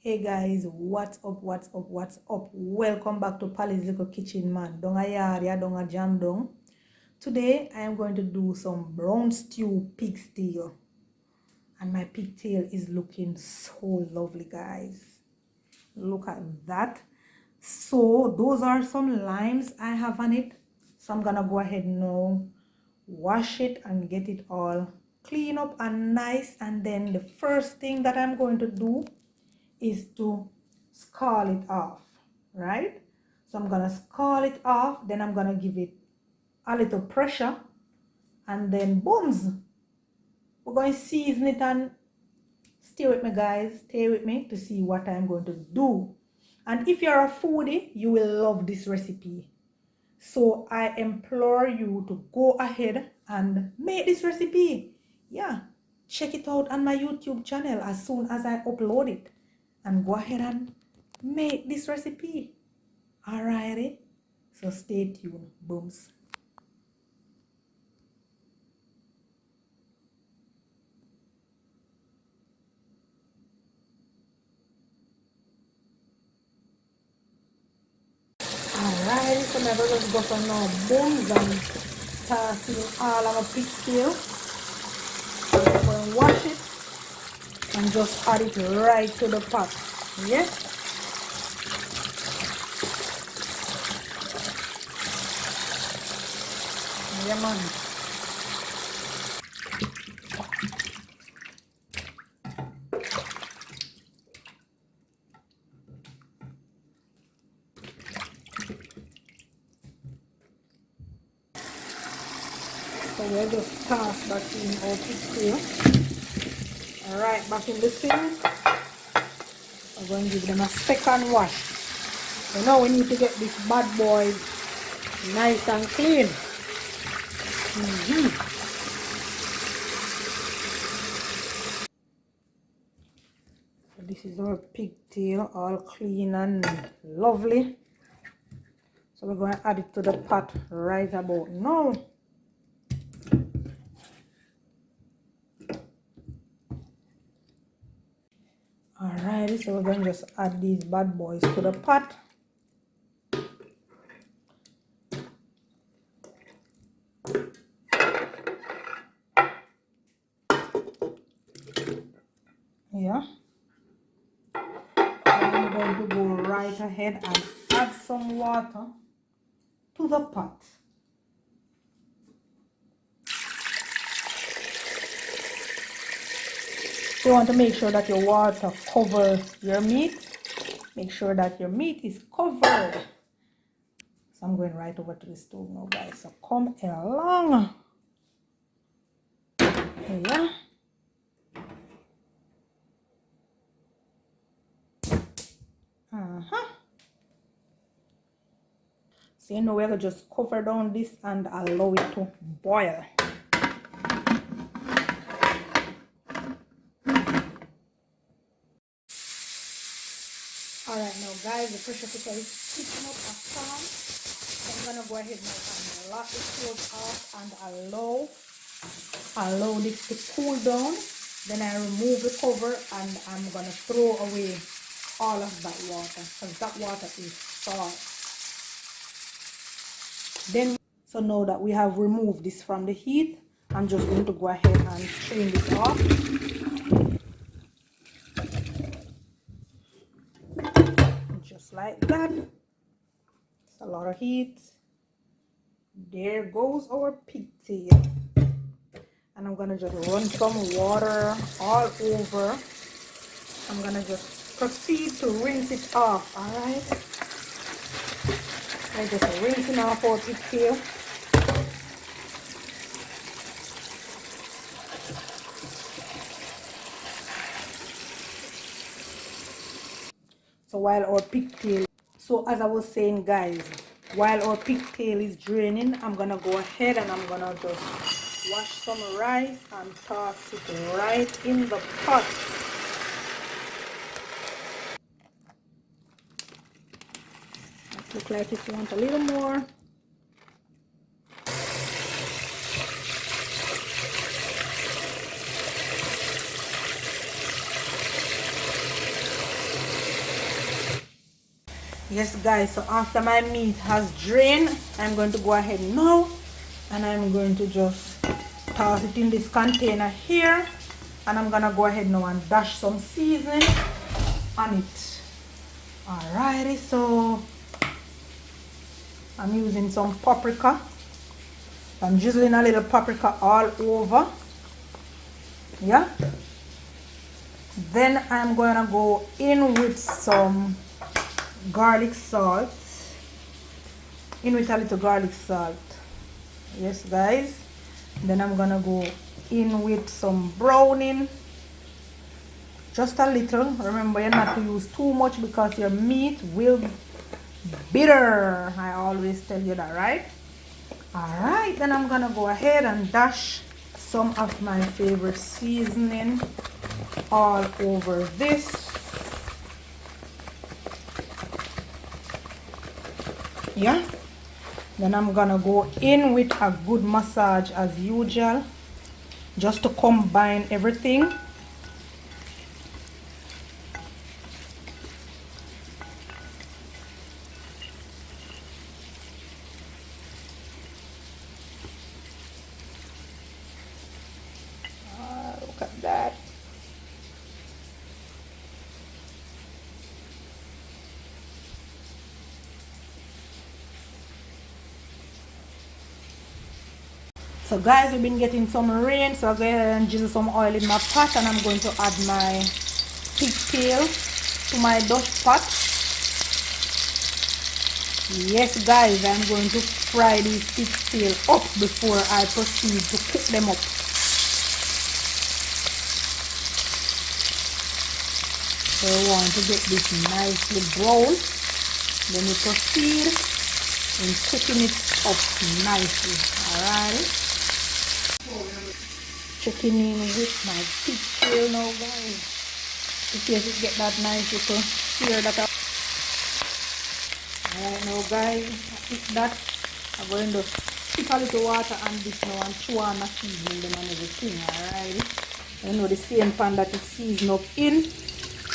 Hey guys, what's up, what's up? Welcome back to Pally's Little Kitchen, man. Donga yaya, donga jam dong. Today I am going to do some brown stew pigtail. And my pigtail is looking so lovely, guys. Look at that. So those are some limes I have on it. So I'm gonna go ahead now, wash it and get it all clean up and nice. And then the first thing that I'm going to do is to scald it off, right? So I'm gonna scald it off, then I'm gonna give it a little pressure, and then booms, we're going to season it. And stay with me, guys, stay with me to see what I'm going to do. And if you're a foodie, you will love this recipe. So I implore you to go ahead and make this recipe. Yeah, check it out on my YouTube channel as soon as I upload it. And go ahead and make this recipe. Alrighty, so stay tuned. Booms. Alrighty, so my brothers go for now. Booms, and tossing all of my pigtail. I'm going to wash it and just add it right to the pot. Yes. Yeah, man. So we'll just toss back in our pigtail. Alright, back in the sink. I'm going to give them a second wash. So now we need to get this bad boy nice and clean. So this is our pigtail, all clean and lovely. So we're going to add it to the pot right about now. Alright, so we're going to just add these bad boys to the pot. Yeah. And I'm going to go right ahead and add some water to the pot. You want to make sure that your water covers your meat. Make sure that your meat is covered. So I'm going right over to the stove now, guys. So come along. Yeah. So you know we're going to just cover down this and allow it to boil. Alright, now guys, the pressure cooker is picking up a storm. So I'm going to go ahead now and lock the stove off and allow this to cool down. Then I remove the cover and I'm going to throw away all of that water, because that water is salt. Then, so now that we have removed this from the heat, I'm just going to go ahead and strain this off. Just like that. It's a lot of heat. There goes our pigtail. And I'm gonna just run some water all over. I'm gonna just proceed to rinse it off. Alright, I'm just rinsing off our pigtail. So while our pigtail, so as I was saying, guys, while our pigtail is draining, I'm gonna go ahead and I'm gonna just wash some rice and toss it right in the pot. It looks like it wants a little more. Yes guys, so after my meat has drained, I'm going to go ahead now and I'm going to just toss it in this container here, and I'm gonna go ahead now and dash some seasoning on it. Alrighty, so I'm using some paprika. I'm drizzling a little paprika all over. Yeah. Then I'm gonna go in with some garlic salt. In with a little garlic salt. Yes guys. Then I'm gonna go in with some browning. Just a little. Remember, you're not to use too much because your meat will be bitter. I always tell you that, right? Alright, then I'm gonna go ahead and dash some of my favorite seasoning all over this. Yeah. Then I'm gonna go in with a good massage as usual, just to combine everything. Look at that. So guys, we've been getting some rain, so I'll go ahead and drizzle some oil in my pot, and I'm going to add my pigtail to my dust pot. Yes guys, I'm going to fry these pigtail up before I proceed to cook them up. So I want to get this nicely brown. Then we proceed in cooking it up nicely. Alright. Checking in with my pigtail now guys, in case it get that nice little sear that up. Alright now guys, with that I'm going to sip a little water on this now and chew on the seasoning them and everything. Alright, you know the same pan that it's seasoned up in,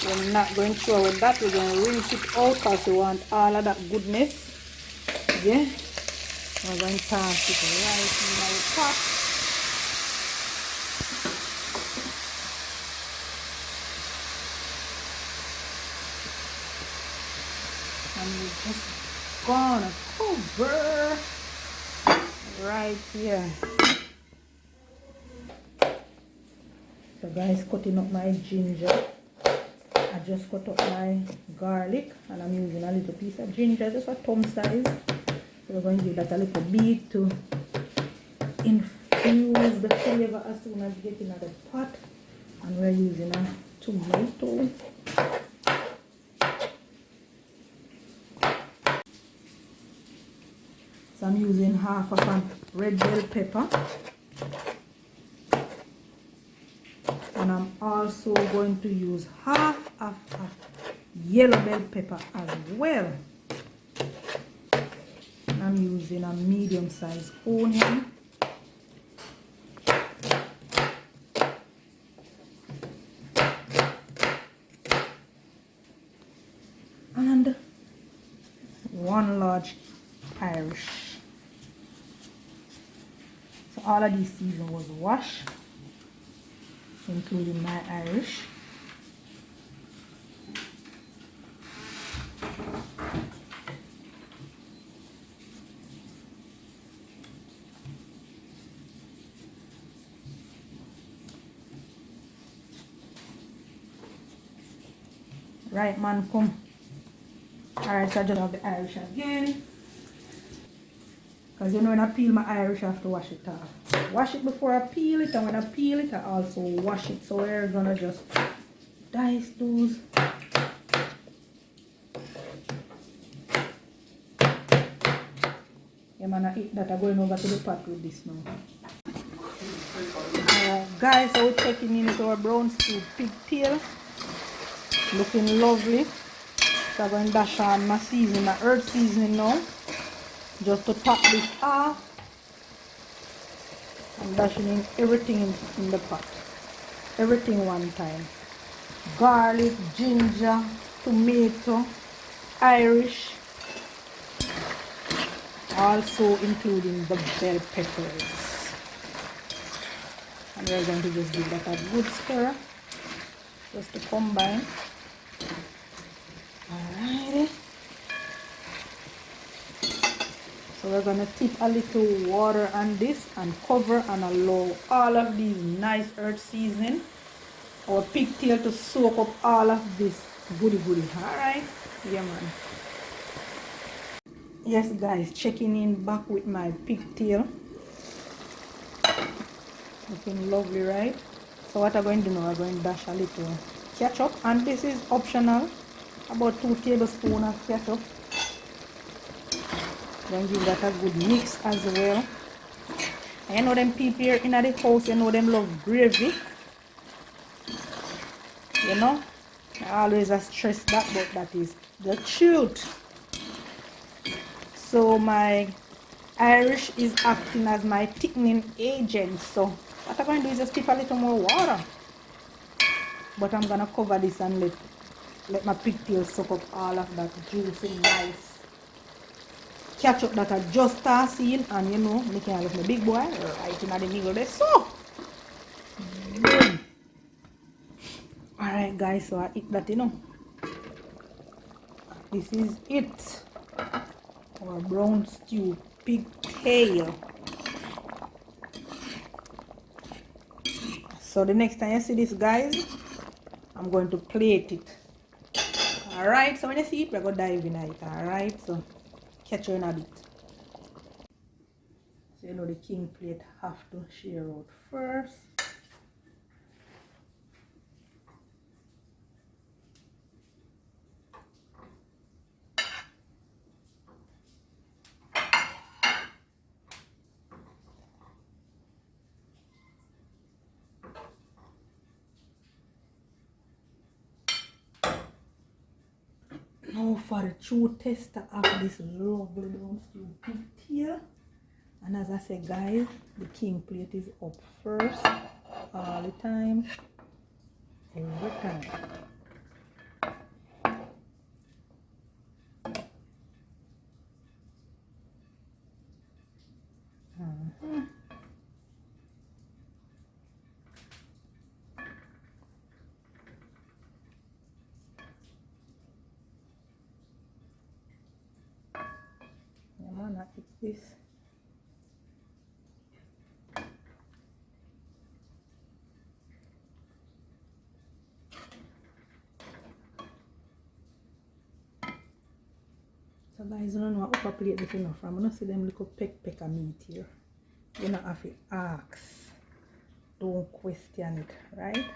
we're not going to throw with that. We're going to rinse it out because we want all of that goodness. Yeah, we're going to toss it right in our pot. And we're just gonna cover right here. So guys, cutting up my ginger. I just cut up my garlic and I'm using a little piece of ginger, just a thumb size. So we're going to give that a little beat to infuse the flavor as soon as we get into the pot. And we're using a tomato. So I'm using half of a red bell pepper, and I'm also going to use half of a yellow bell pepper as well. I'm using a medium-sized onion, and one large Irish. So all of this season was washed, including my Irish. Right man, come. Alright, so I just have the Irish again. Because you know when I peel my Irish I have to wash it off. Wash it before I peel it, and when I peel it I also wash it. So we're gonna just dice those. Yeah man, I eat that. I'm going over to the pot with this now. Alright guys, so we're checking in with our brown stew pigtail. Looking lovely. So I'm going to dash on my seasoning, my herb seasoning now. Just to top this off. I'm dashing in everything in the pot. Everything one time. Garlic, ginger, tomato, Irish, also including the bell peppers. And we're going to just give that a good stir just to combine. Alrighty. So we're going to tip a little water on this and cover and allow all of these nice earth seasoning, our pigtail, to soak up all of this goody. Alright, yeah man. Yes guys, checking in back with my pigtail. Looking lovely, right? So what I'm going to do now, I'm going to dash a little ketchup, and this is optional, about 2 tablespoons of ketchup. Then give that a good mix as well. And you know them people here in the house, you know them love gravy. You know, I always stress that, but that is the truth. So my Irish is acting as my thickening agent. So what I'm going to do is just tip a little more water. But I'm going to cover this and let my pigtail soak up all of that juicy, nice ketchup that I just tossed in, and you know, making a little big boy right in the middle there. So, boom. Alright guys, so I eat that, you know. This is it. Our brown stew pigtail. So the next time you see this, guys, I'm going to plate it. Alright, so when you see it, we're going to dive in it. Alright, so catch you in a bit. So you know the king plate have to share out first. Now for the true tester of this lovely brown stew pigtail. And as I said, guys, the king plate is up first all the time, every time. Yeah, man, I eat this. So guys, you don't know what plate this enough. I'm gonna see them little peck of meat here. You don't have to ask. Don't question it, right?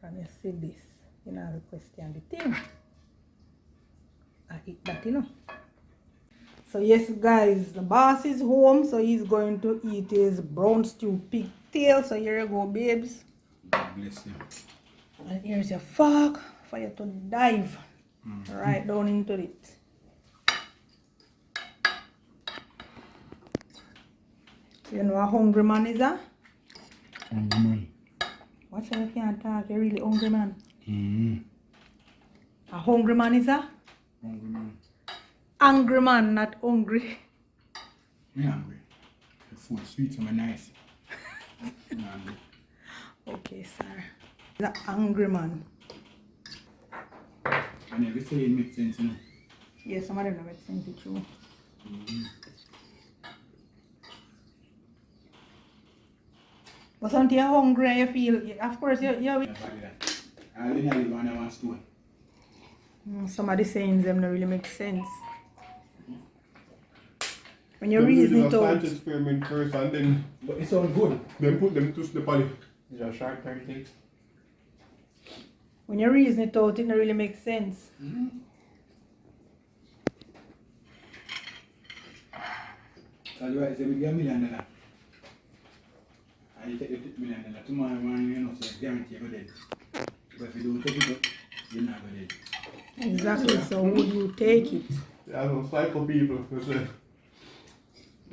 When you see this, you don't have to question the thing. I eat that, you know. So yes guys, the boss is home, so he's going to eat his brown stew pigtail. So here you go, babes. God bless you. And here's your fork for you to dive right down into it. You know a hungry man is a? Hungry man. Watch how you can't talk, you're really hungry man. A hungry man is a? Hungry man. Angry man, not hungry. Me hungry. The food sweet and nice. Me hungry. Okay, sir. He's an angry man. And every saying makes sense, you know. Yeah, some of them don't make sense to you. But sometimes you're hungry and you feel, of course, you're I really live on one stone. some of the sayings them don't really make sense. When you reason it out. Science experiment first and then But it sounds good. then put them to the body. It's a sharp kind of thing. When you reason it out, it don't really make sense. So you say we get $1 million. And you take the $1 million tomorrow morning, you know, so guarantee you're dead. But if you don't take it up, you're not going to dead. Exactly, so would you take it? Yeah, no psycho people who say,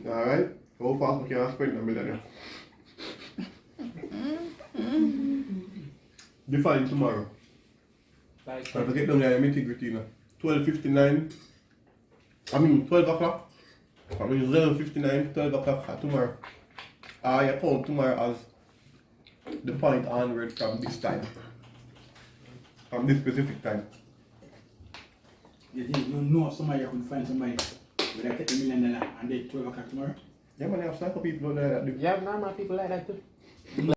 alright, how fast we can spend $1 million? Define tomorrow. I forget down there, I'm integrity now. 12:59. I mean 12 o'clock. I mean 11:59, 12 o'clock tomorrow. I count tomorrow as the point onward from this time. From this specific time. You think you know somebody could find somebody with like $30 million and they 12 o'clock tomorrow? Yeah man, I have psycho people out there that do. Yeah, normal people like that too.